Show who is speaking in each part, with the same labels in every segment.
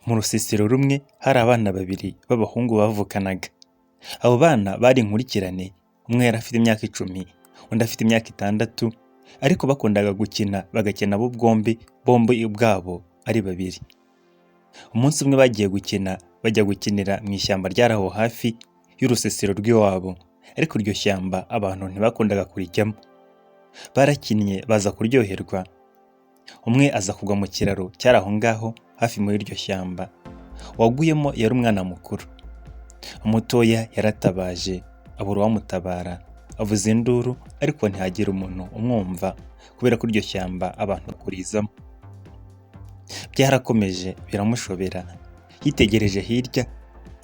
Speaker 1: Mu rusisiro rumwe hari abana babiri b'abahungu bavukanaga. Abo bana bari inkurikirane, umwe yari afite imyaka 10, undi afite imyaka 6, ariko bakundaga gukina bagakina bo bombi ubwabo ari babiri. Umunsi umwe bagiye gukina, bajya gukinira mu ishyamba ryari aho hafi y'urusisiro rw'iwabo, ariko iryo shyamba abantu ntibakundaga kurijyamo. Barakinnye baza kuryoherwa, umwe aza kugwa mu kiraro cyari aho ngaho hafi muri iryo shyamba. Uwaguyemo yari umwana mukuru. Umutoya yaratabaje abura uwamutabara, avuza induru ariko ntihagira umuntu umwumva kubera ko iryo shyamba abantu bakurizamo. Byarakomeje biramushobera, yitegereje hirya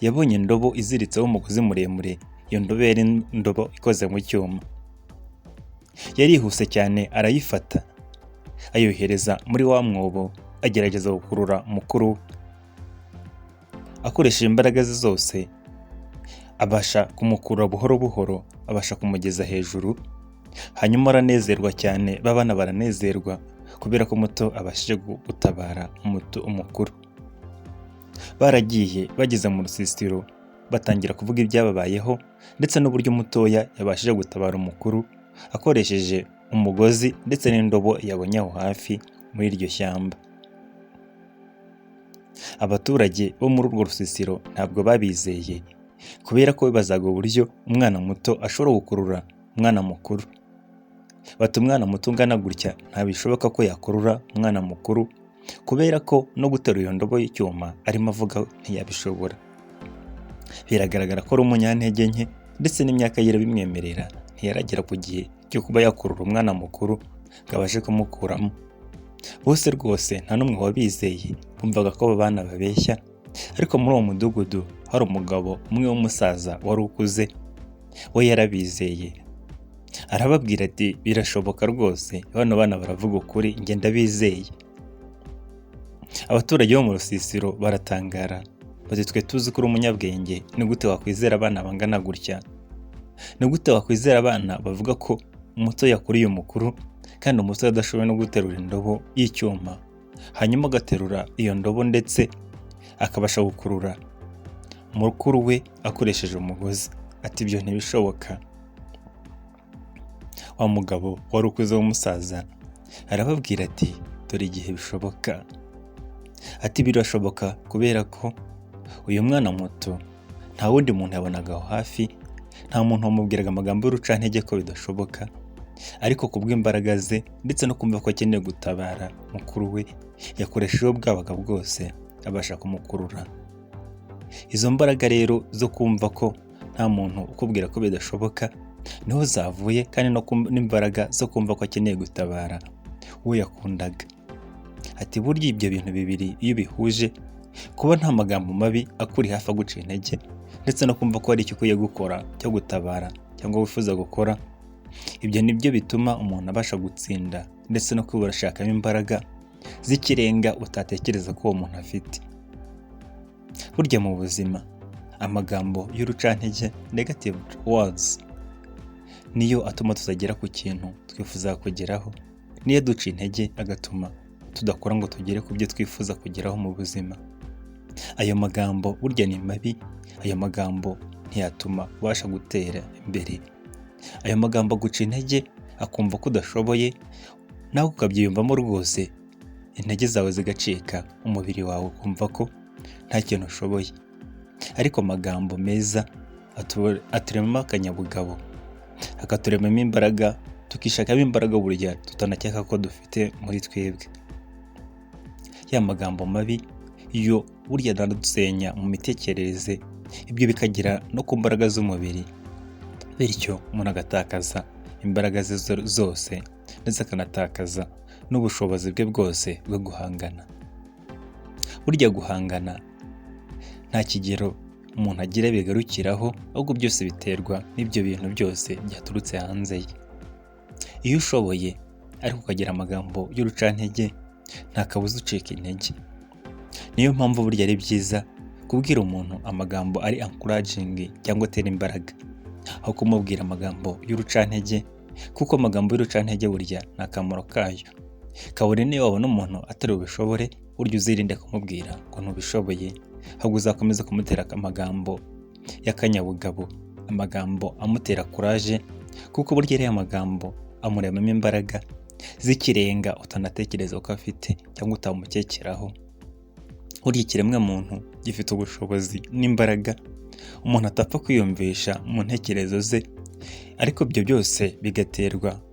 Speaker 1: yabonye indobo iziritseho umugozi muremure. Iyo ndobo yari indobo ikoze mu cyuma. Yarihuse cyane arayifata, ayohereza muri wa mwobo, agerageza gukurura mukuru we. Akoresheje imbaraga ze zose abasha kumukurura buhoro buhoro, abasha kumugeza hejuru. Hanyuma aranezerwa cyane, babana baranezerwa kubera ko muto abashije gutabara umukuru. Baragiye bageze mu rusisiro batangira kuvuga ibyababayeho ndetse n'uburyo mutoya yabashije gutabara umukuru akoresheje umugozi ndetse n'indobo yabonye aho hafi muri iryo shyamba. Abaturage bo muri urwo rusisiro ntabwo babizeye kubera ko bibazaga uburyo umwana muto ashobora gukurura umwana mukuru. Bati umwana muto ungana gutya ntabishoboka ko yakurura umwana mukuru, kubera ko no guterura iyo ndobo y'icyuma arimo avuga ntiyabishobora. Biragaragara ko ari umunyantege nke ndetse n'imyaka ye bimwemerera ntiyaragera ku gihe cyo kuba yakurura umwana mukuru ngo abashe kumukuramo. Bose rwose nta n'umwe wabizeye, bumvaga ko abo bana babeshya. Ariko muri uwo mudugudu hari umugabo umwe w'umusaza wari ukuze, we yarabizeye. Arababwira ati birashoboka rwose, bano bana baravuga ukuri, njye ndabizeye. Abaturage bo mu rusisiro baratangara bati twe tuzi ko uri umunyabwenge, ni gute wakwizera abana bangana gutya? Ni gute wakwizera abana bavuga ko umuto yakuriye umukuru kandi umusore adashoboye no guterura indobo y'icyuma, hanyuma agaterura iyo ndobo ndetse akabasha gukurura mukuru we akoresheje umugozi? Ati ibyo ntibishoboka. Wa mugabo wari ukuze w'umusaza arababwira ati dore igihe bishoboka. Ati birashoboka kubera ko uyu mwana muto nta wundi muntu yabonaga aho hafi, nta muntu wamubwiraga amagambo y'urucantege ko bidashoboka, ariko kubw'imbaraga ze ndetse no kumva ko akeneye gutabara mukuru we, yakoresheje ubwabaga bwose abasha kumukurura. Izo mbaraga rero zo kumva ko nta muntu ukubwira ko bidashoboka niho zavuye, kandi n'imbaraga zo kumva ko akeneye gutabara uwo yakundaga. Ati burya ibyo bintu bibiri iyo bihuje, kuba nta magambo mabi akuri hafi aguca intege ndetse no kumva ko hari icyo ukwiye gukora cyo gutabara cyangwa wifuza gukora, ibyo nibyo bituma umuntu abasha gutsinda ndetse no kwibura ashakamo imbaraga z'ikirenga utatekereza ko uwo muntu afite. Burya mu buzima amagambo y'urucantege, negative words, niyo atuma tutagera ku kintu twifuza kugeraho, niyo duca intege agatuma tudakora ngo tugere ku byo twifuza kugeraho mu buzima. Ayo magambo burya ni mabi, ayo magambo ntiyatuma ubasha gutera imbere. Ayo magambo aguca intege, akumva ko udashoboye, nawe ukabyiyumvamo rwose, intege zawe zigacika, umubiri wawe ukumva ko nta kintu ushoboye. Ariko amagambo meza aturemamo akanyabugabo, akaturemamo imbaraga, tukishakamo imbaraga burya tutanakeka ko dufite muri twebwe. Ya magambo mabi yo burya aradusenya mu mitekerereze, ibyo bikagira no ku mbaraga z'umubiri, bityo umuntu agatakaza imbaraga ze zose ndetse akanatakaza n'ubushobozi bwe bwose bwo guhangana. Burya guhangana nta kigero umuntu agira bigarukiraho, ahubwo byose biterwa n'ibyo bintu byose byaturutse hanze ye. Iyo ushoboye ariko ukagira amagambo y'urucantege, nta kabuza ucika intege. Niyo mpamvu burya ari byiza kubwira umuntu amagambo ari encouraging cyangwa atera imbaraga, aho kumubwira amagambo y'urucantege, kuko amagambo y'urucantege burya nta kamaro kayo. Kabone niyo wabona umuntu atari ubishobore, burya uzirinde kumubwira ngo ntubishoboye, ahubwo uzakomeza kumutera amagambo y'akanyabugabo, amagambo amutera kuraje, kuko burya ariya magambo amuremamo imbaraga z'ikirenga utanatekereza ko afite cyangwa utamukekeraho. Burya ikiremwa muntu gifite ubushobozi n'imbaraga umuntu atapfa kwiyumvisha mu ntekerezo ze, ariko ibyo byose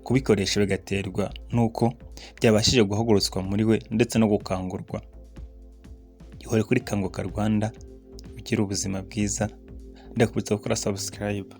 Speaker 1: kubikoresha bigaterwa n'uko byabashije guhagurutswa muri we ndetse no gukangurwa. Ihore kuri Kanguka Rwanda, ugire ubuzima bwiza, ndakubutsa gukora subscribe.